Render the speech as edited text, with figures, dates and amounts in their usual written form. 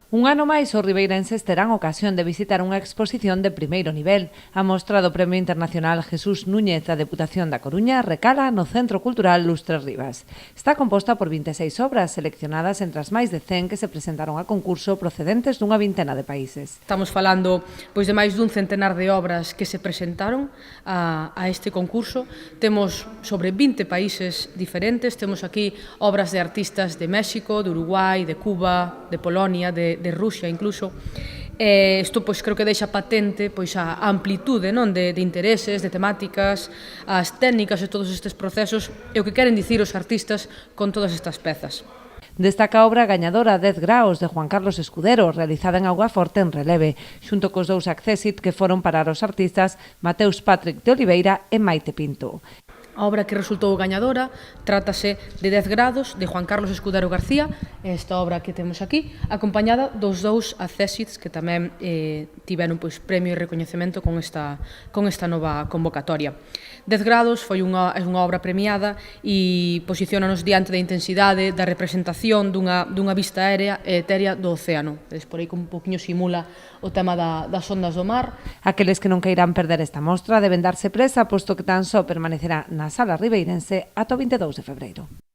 Un ano máis, os ribeirenses terán ocasión de visitar unha exposición de primeiro nivel. A mostra do Premio Internacional Jesús Núñez da Deputación da Coruña recala no Centro Cultural Lustres Rivas. Está composta por 26 obras seleccionadas entre as máis de 100 que se presentaron a concurso procedentes dunha vintena de países. Estamos falando de máis dun centenar de obras que se presentaron a este concurso. Temos sobre 20 países diferentes, temos aquí obras de artistas de México, de Uruguai, de Cuba, de Polonia, de Rusia incluso. Isto creo que deixa patente a amplitude de intereses, de temáticas, as técnicas e todos estes procesos e o que queren dicir os artistas con todas estas pezas. Destaca a obra gañadora 10 graos de Juan Carlos Escudero, realizada en Augaforte en relieve, xunto cos dous accésit que foron parar os artistas Mateus Patrick de Oliveira e Maite Pinto. A obra que resultou gañadora trátase de 10 grados de Juan Carlos Escudero García, esta obra que temos aquí, acompañada dos dous accésits que tamén tiveron premio e recoñecemento con esta nova convocatoria. 10 grados é unha obra premiada e posiciónanos diante da intensidade da representación dunha vista aérea e etérea do océano. Por aí un poquinho simula o tema das ondas do mar. Aqueles que non queiran perder esta mostra deben darse presa, posto que tan só permanecerá na Sala Ribeirense ata o 22 de febreiro.